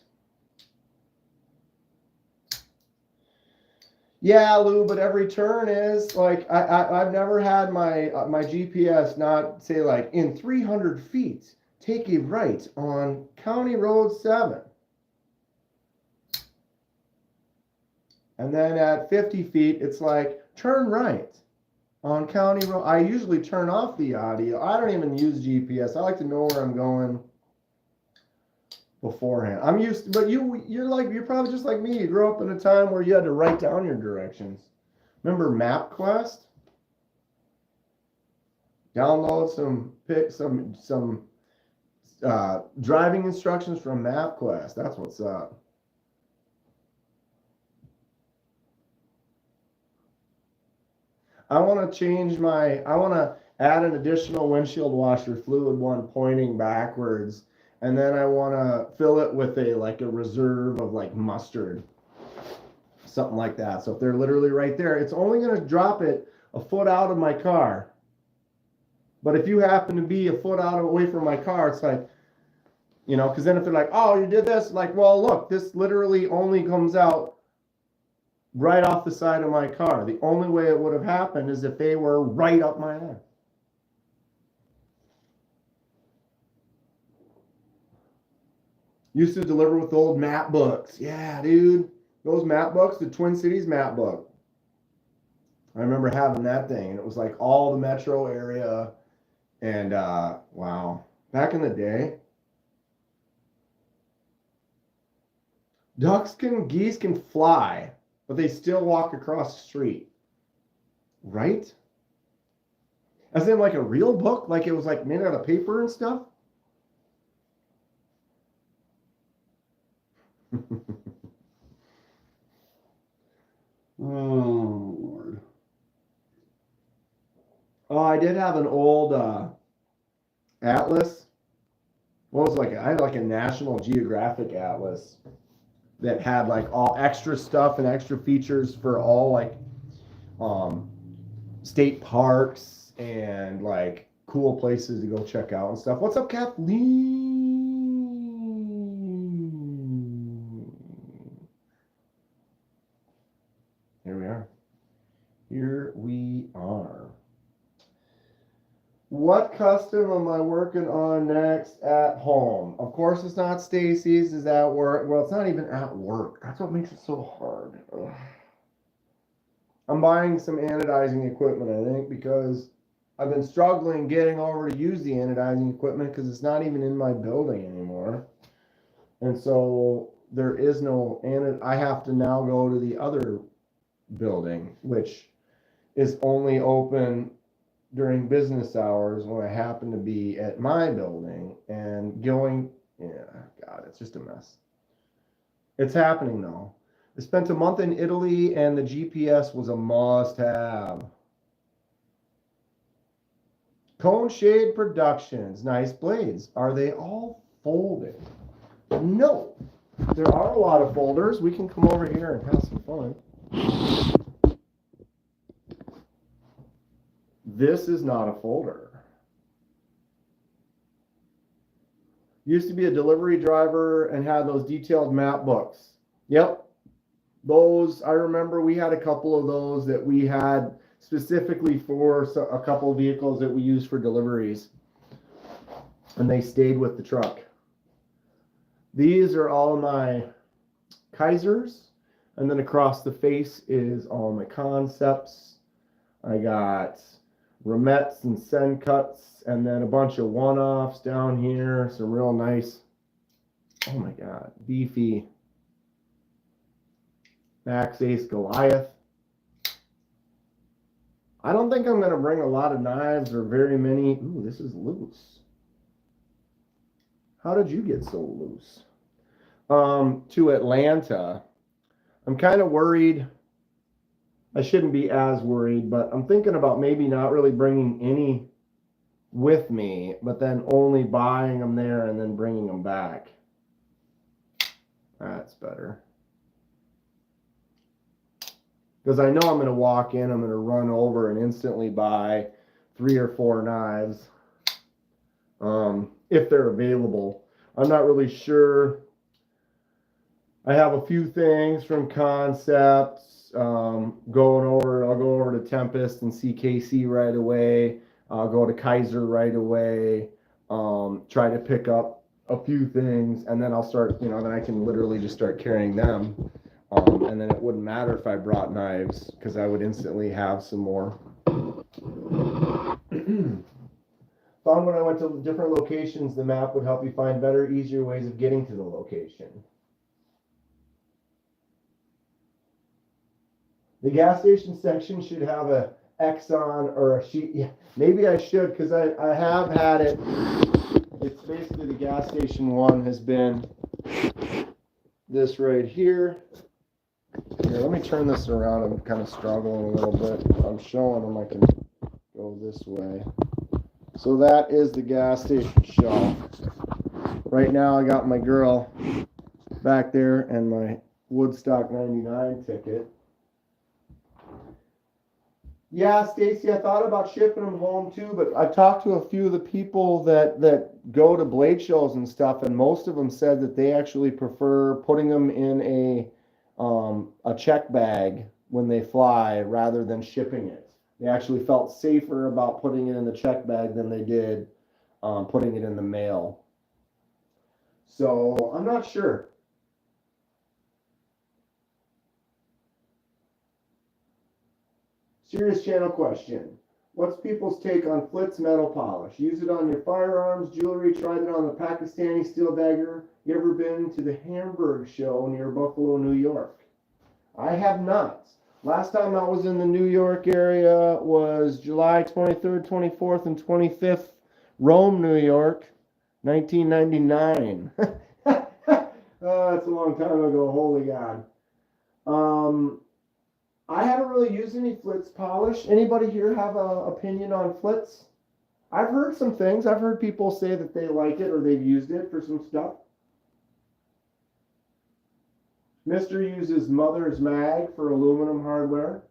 Yeah, Lou, but every turn is like, I've never had my GPS not say like in 300 feet, take a right on County Road 7. And then at 50 feet, it's like, turn right on County Road. I usually turn off the audio. I don't even use GPS. I like to know where I'm going beforehand. I'm used to, but you're probably just like me. You grew up in a time where you had to write down your directions. Remember MapQuest? Download some driving instructions from MapQuest. That's what's up. I want to add an additional windshield washer fluid one pointing backwards, and then I want to fill it with a reserve of mustard, something like that. So if they're literally right there, it's only going to drop it a foot out of my car. But if you happen to be a foot away from my car, it's like, because then if they're like, oh, you did this, like, well, look, this literally only comes out right off the side of my car. The only way it would have happened is if they were right up my ass. Used to deliver with old map books. Yeah, dude. Those map books, the Twin Cities map book. I remember having that thing, and it was like all the metro area. And wow, back in the day, geese can fly, but they still walk across the street. Right? As in like a real book, like it was like made out of paper and stuff. Oh, Lord. Oh, I did have an old atlas. What was it, like? I had like a National Geographic atlas that had like all extra stuff and extra features for all like um, state parks and like cool places to go check out and stuff. What's up, Kathleen? Here we are. Here we are. What custom am I working on next at home? Of course, it's not Stacy's. It's at work. Well, it's not even at work. That's what makes it so hard. Ugh. I'm buying some anodizing equipment, I think, because I've been struggling getting over to use the anodizing equipment because it's not even in my building anymore. And so there is no I have to now go to the other building, which is only open during business hours when I happen to be at my building and going, God, it's just a mess. It's happening though. I spent a month in Italy and the GPS was a must-have. Cone Shade Productions, nice blades. Are they all folded? No. There are a lot of folders. We can come over here and have some fun. This is not a folder. Used to be a delivery driver and had those detailed map books. Yep. Those, I remember we had a couple of those that we had specifically for a couple of vehicles that we used for deliveries. And they stayed with the truck. These are all my Kaisers. And then across the face is all my concepts. I got Remettes and Send Cuts, and then a bunch of one-offs down here. Some real nice, oh my God, beefy Max Ace Goliath. I don't think I'm going to bring a lot of knives or very many. Ooh, this is loose. How did you get so loose? To Atlanta. I'm kind of worried. I shouldn't be as worried, but I'm thinking about maybe not really bringing any with me, but then only buying them there and then bringing them back. That's better. Because I know I'm going to walk in, I'm going to run over and instantly buy 3 or 4 knives if they're available. I'm not really sure. I have a few things from Concepts. I'll go over to Tempest and see KC right away. I'll go to Kaiser right away. Try to pick up a few things, and then I'll start, then I can literally just start carrying them. And then it wouldn't matter if I brought knives because I would instantly have some more. Found when I went to different locations, the map would help you find better, easier ways of getting to the location. The gas station section should have a Exxon or a sheet. Yeah, maybe I should because I have had it. It's basically the gas station one has been this right here. Here, let me turn this around. I'm kind of struggling a little bit. I'm showing them I can go this way. So that is the gas station shelf. Right now I got my girl back there and my Woodstock 99 ticket. Yeah, Stacy, I thought about shipping them home too, but I've talked to a few of the people that go to blade shows and stuff, and most of them said that they actually prefer putting them in a check bag when they fly rather than shipping it. They actually felt safer about putting it in the check bag than they did putting it in the mail. So I'm not sure. Serious channel question. What's people's take on Flitz metal polish? Use it on your firearms, jewelry, tried it on the Pakistani steel dagger. You ever been to the Hamburg show near Buffalo, New York? I have not. Last time I was in the New York area was July 23rd, 24th, and 25th, Rome, New York, 1999. Oh, that's a long time ago, holy God. I haven't really used any Flitz polish. Anybody here have an opinion on Flitz? I've heard some things. I've heard people say that they like it or they've used it for some stuff. Mister uses Mother's Mag for aluminum hardware.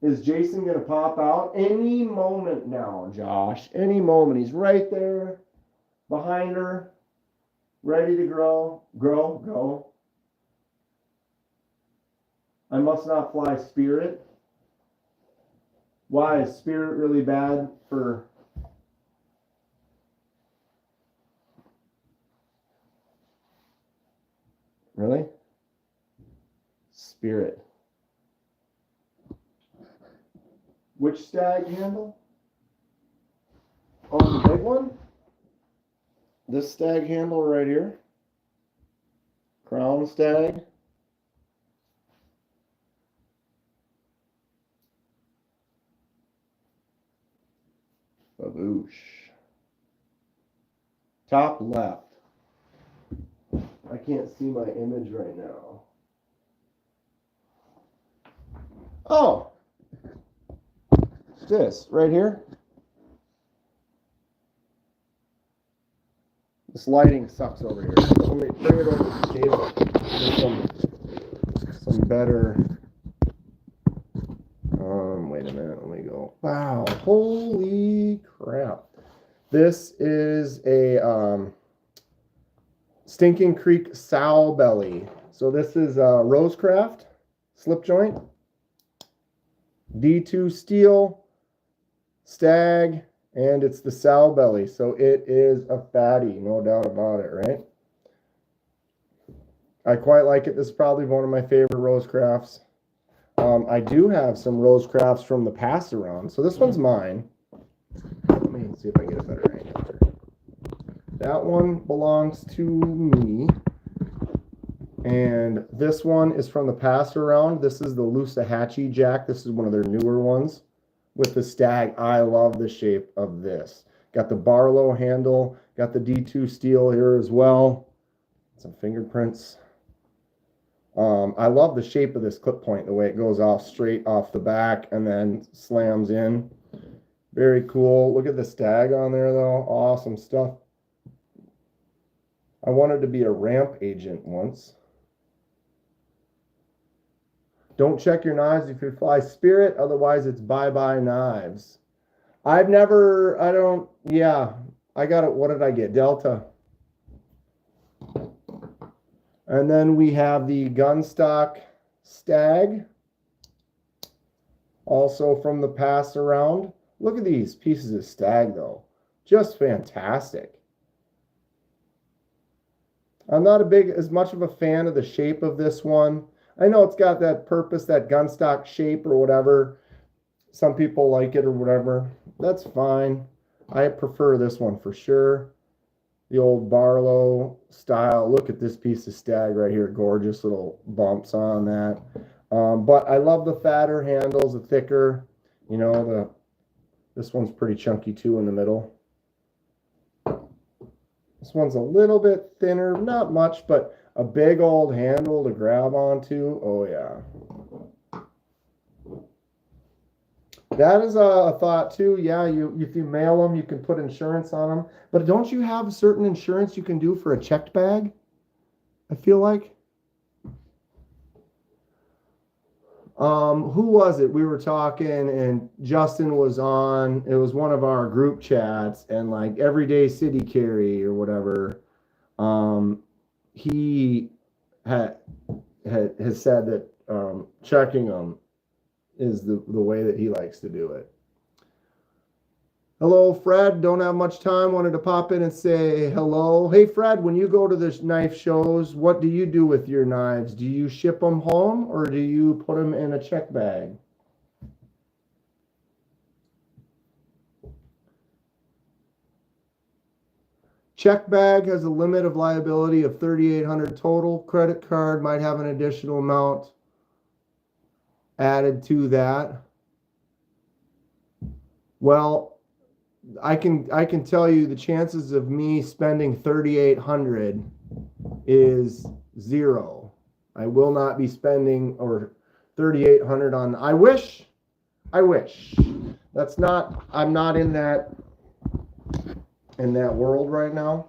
Is Jason going to pop out? Any moment now, Josh. Any moment. He's right there behind her, ready to grow. Go. I must not fly Spirit. Why is Spirit really bad for... Really? Spirit. Which stag handle? Oh, the big one? This stag handle right here. Crown stag. Baboosh. Top left. I can't see my image right now. Oh. This right here. This lighting sucks over here. Let me bring it over to the table. Get some better. Wait a minute. Let me go. Wow. Holy crap. This is a Stinking Creek sow belly. So this is Rosecraft slip joint. D2 steel. Stag. And it's the sow belly. So it is a fatty. No doubt about it, right? I quite like it. This is probably one of my favorite Rosecrafts. I do have some Rosecrafts from the pass around. So this one's mine. Let me see if I can get a better angle here. That one belongs to me. And this one is from the pass around. This is the Loosahatchee Jack. This is one of their newer ones with the stag. I love the shape of this. Got the Barlow handle. Got the D2 steel here as well. Some fingerprints. I love the shape of this clip point, the way it goes off straight off the back and then slams in. Very cool. Look at the stag on there, though. Awesome stuff. I wanted to be a ramp agent once. Don't check your knives if you fly Spirit, otherwise it's bye-bye knives. I got it. What did I get? Delta. And then we have the Gunstock Stag, also from the pass around. Look at these pieces of stag, though. Just fantastic. I'm not as much of a fan of the shape of this one. I know it's got that purpose, that gunstock shape or whatever. Some people like it or whatever. That's fine. I prefer this one for sure. The old Barlow style. Look at this piece of stag right here. Gorgeous little bumps on that. But I love the fatter handles, the thicker. You know, this one's pretty chunky too in the middle. This one's a little bit thinner, not much, but a big old handle to grab onto. Oh, yeah. That is a thought, too. Yeah, if you mail them, you can put insurance on them. But don't you have certain insurance you can do for a checked bag? I feel like. Who was it? We were talking, and Justin was on. It was one of our group chats, and like Everyday City Carry or whatever. He has said that checking them is the way that he likes to do it. Hello, Fred. Don't have much time. Wanted to pop in and say hello. Hey, Fred, when you go to the knife shows, what do you do with your knives? Do you ship them home or do you put them in a check bag? Check bag has a limit of liability of $3,800 total. Credit card might have an additional amount added to that. Well, I can tell you the chances of me spending $3,800 is zero. I will not be spending or 3,800 on. I wish. That's not. I'm not in that world right now.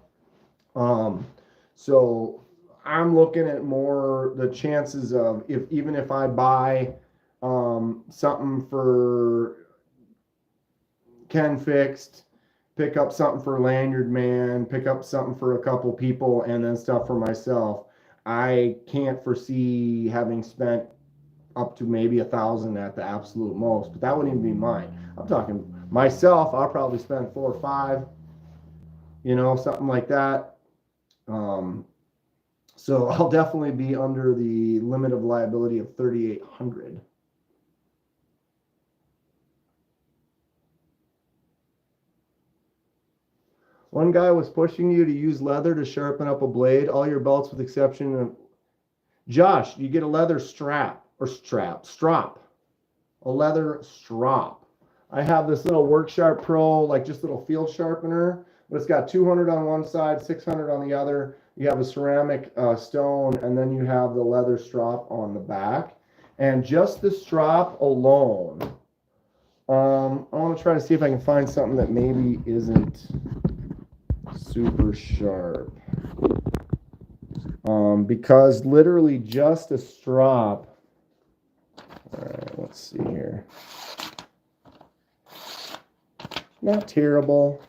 So I'm looking at more the chances of even if I buy something for Ken Fixed, pick up something for Lanyard Man, pick up something for a couple people, and then stuff for myself. I can't foresee having spent up to maybe 1,000 at the absolute most, but that wouldn't even be mine. I'm talking myself. I'll probably spend 4 or 5, something like that. So I'll definitely be under the limit of liability of 3,800. One guy was pushing you to use leather to sharpen up a blade. All your belts with exception of Josh, you get a leather strap. A leather strop. I have this little Worksharp Pro, like just little field sharpener, but it's got 200 on one side, 600 on the other. You have a ceramic stone, and then you have the leather strop on the back. And just the strop alone, I want to try to see if I can find something that maybe isn't super sharp. Because literally just a strop. All right, let's see here. Not terrible.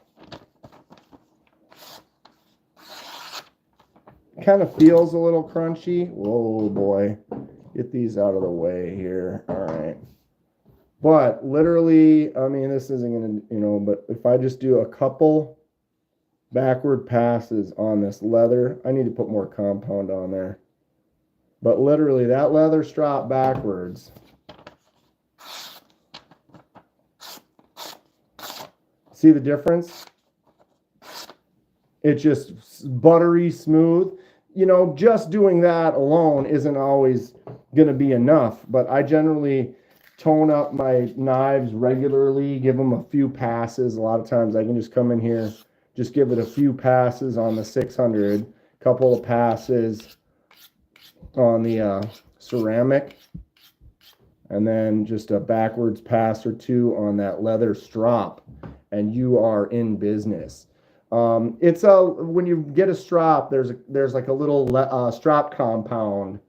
Kind of feels a little crunchy. Whoa, boy. Get these out of the way here. All right. But literally, I mean, this isn't going to, but if I just do a couple backward passes on this leather, I need to put more compound on there. But literally, that leather strap backwards. See the difference? It's just buttery smooth. Just doing that alone isn't always going to be enough, but I generally tone up my knives regularly, give them a few passes. A lot of times I can just come in here, just give it a few passes on the 600, couple of passes on the ceramic, and then just a backwards pass or two on that leather strop, and you are in business. When you get a strop, there's like a little strop compound.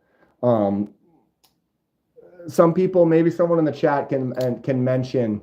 Some people, maybe someone in the chat can mention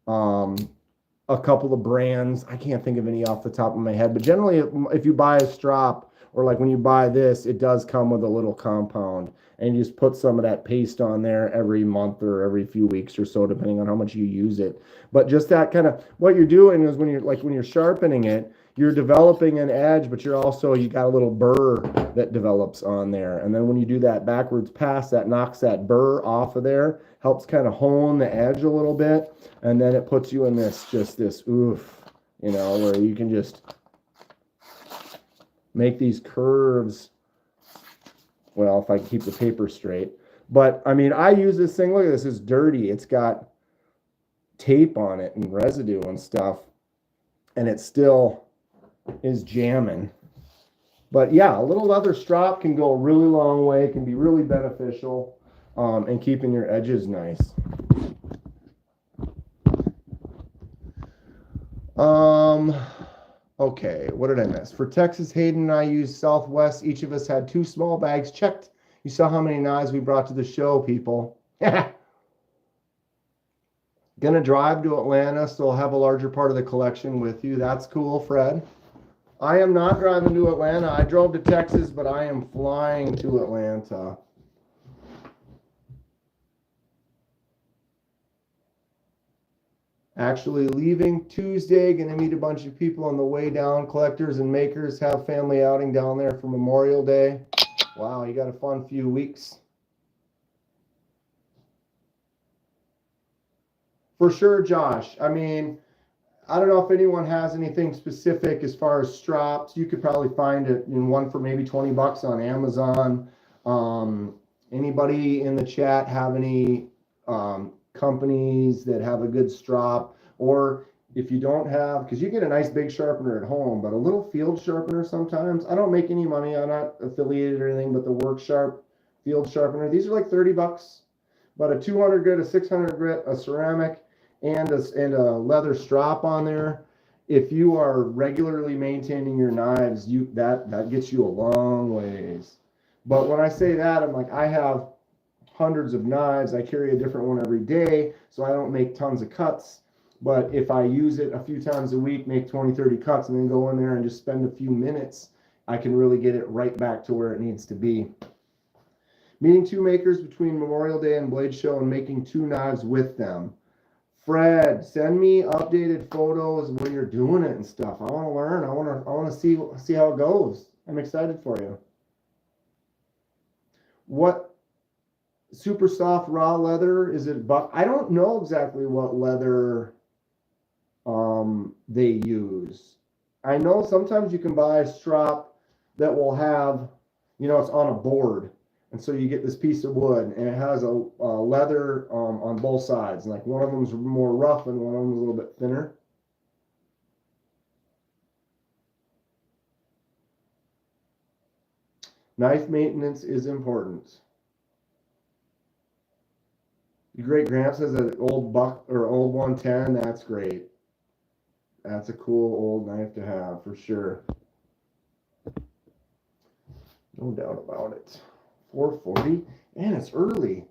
a couple of brands. I can't think of any off the top of my head, but generally, if you buy a strop, or like when you buy this, it does come with a little compound, and you just put some of that paste on there every month or every few weeks or so, depending on how much you use it. But just that kind of, what you're doing is when you're sharpening it, you're developing an edge, but you got a little burr that develops on there. And then when you do that backwards pass, that knocks that burr off of there, helps kind of hone the edge a little bit. And then it puts you in this oof, where you can just make these curves. Well, if I can keep the paper straight. But I mean, I use this thing. Look at this. It's dirty. It's got tape on it and residue and stuff. And it still is jamming. But yeah, a little leather strap can go a really long way. It can be really beneficial in keeping your edges nice. Okay, what did I miss? For Texas, Hayden and I used Southwest. Each of us had 2 small bags checked. You saw how many knives we brought to the show, people. Gonna drive to Atlanta, so I'll have a larger part of the collection with you. That's cool, Fred. I am not driving to Atlanta. I drove to Texas, but I am flying to Atlanta. Actually leaving Tuesday, gonna meet a bunch of people on the way down. Collectors and makers have family outing down there for Memorial Day. Wow, you got a fun few weeks. For sure, Josh. I mean, I don't know if anyone has anything specific as far as straps. You could probably find it in one for maybe $20 on Amazon. Anybody in the chat have any companies that have a good strap? Or if you don't have, because you get a nice big sharpener at home, but a little field sharpener sometimes. I don't make any money. I'm not affiliated or anything, but the Worksharp field sharpener, these are like $30. But a 200 grit, a 600 grit, a ceramic, and a leather strop on there. If you are regularly maintaining your knives, that gets you a long ways. But when I say that, I'm like, I have hundreds of knives. I carry a different one every day, so I don't make tons of cuts. But if I use it a few times a week, make 20, 30 cuts, and then go in there and just spend a few minutes, I can really get it right back to where it needs to be. Meeting two makers between Memorial Day and Blade Show and making two knives with them. Fred, send me updated photos when you're doing it and stuff. I want to learn. I want to see how it goes. I'm excited for you. What super soft raw leather is it? I don't know exactly what leather they use. I know sometimes you can buy a strap that will have, it's on a board. And so you get this piece of wood, and it has a leather on both sides. And like one of them's more rough, and one of them's a little bit thinner. Knife maintenance is important. Your great Gramps has an old buck or old 110. That's great. That's a cool old knife to have for sure. No doubt about it. 4:40, and it's early.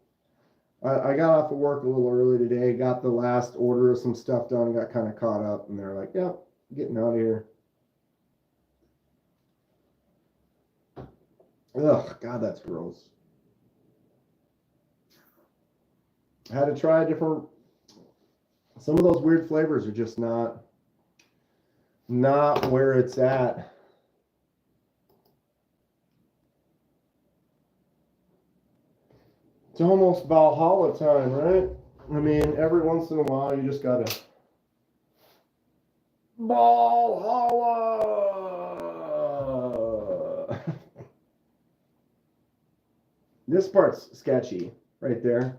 I got off of work a little early today, got the last order of some stuff done, and got kind of caught up, and they're like, yep, getting out of here. Ugh, God, that's gross. I had to try some of those weird flavors are just not where it's at. It's almost Valhalla time, right? I mean, every once in a while, you just gotta Valhalla. This part's sketchy right there.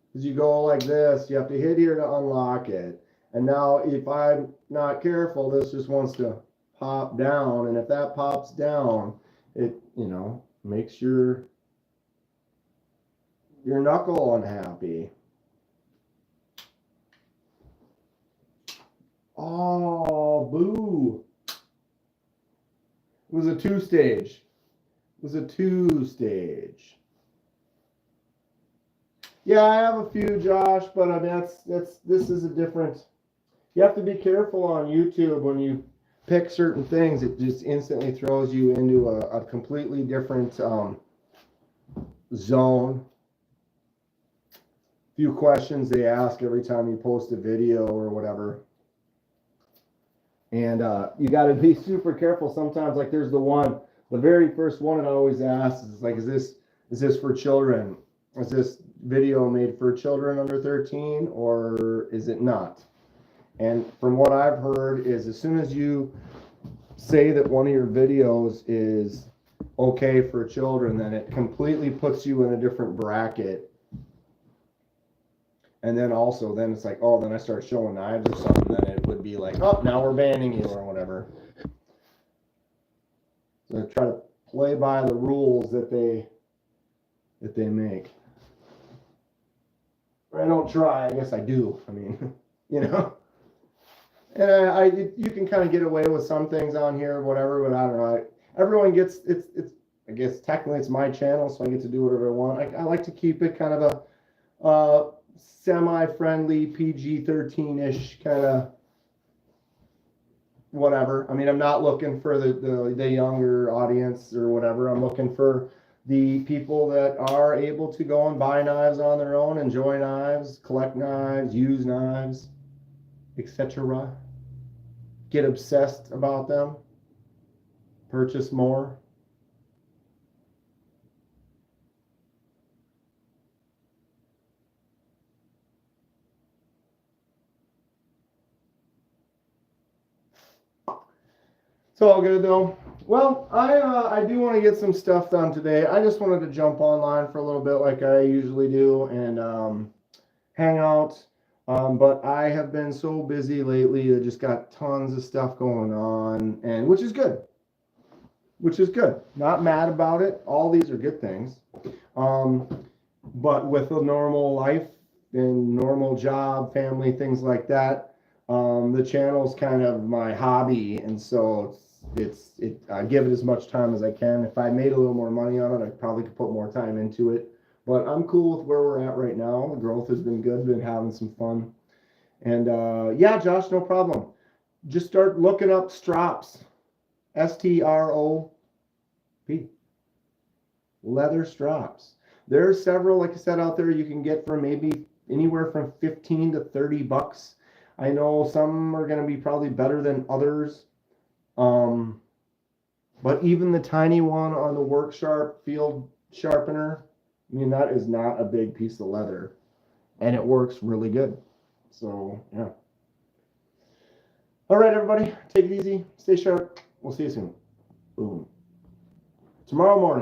Because you go like this, you have to hit here to unlock it. And now, if I'm not careful, this just wants to pop down. And if that pops down, it, makes your knuckle unhappy. Oh, boo. It was a two-stage. Yeah, I have a few, Josh, but I mean, this is a different. You have to be careful on YouTube when you pick certain things. It just instantly throws you into a completely different zone. Few questions they ask every time you post a video or whatever, and you got to be super careful sometimes. Like there's the very first one it always asks is like, is this for children? Is this video made for children under 13 or is it not? And from what I've heard is as soon as you say that one of your videos is okay for children, then it completely puts you in a different bracket. And then it's like, oh, then I start showing knives or something, then it would be like, oh, now we're banning you or whatever. So I try to play by the rules that they make. I don't try, I guess I do. I mean, And you can kind of get away with some things on here or whatever, but I don't know. Everyone gets, it's I guess technically it's my channel, so I get to do whatever I want. I like to keep it kind of a semi-friendly PG-13-ish kind of whatever. I mean, I'm not looking for the younger audience or whatever. I'm looking for the people that are able to go and buy knives on their own, enjoy knives, collect knives, use knives, etc. Get obsessed about them, purchase more. It's all good though. Well, I do want to get some stuff done today. I just wanted to jump online for a little bit like I usually do and hang out. But I have been so busy lately. I just got tons of stuff going on, and which is good. Not mad about it. All these are good things. but with a normal life and normal job, family, things like that, the channel's kind of my hobby, and so I give it as much time as I can. If I made a little more money on it, I probably could put more time into it. But I'm cool with where we're at right now. The growth has been good, been having some fun. And yeah, Josh, no problem. Just start looking up strops. STROP. Leather straps. There are several, like I said, out there you can get for maybe anywhere from 15 to 30 bucks. I know some are going to be probably better than others. Um, but even the tiny one on the Work Sharp field sharpener, I mean, that is not a big piece of leather, and it works really good. So, yeah. All right, everybody, take it easy, stay sharp. We'll see you soon. Boom. Tomorrow morning.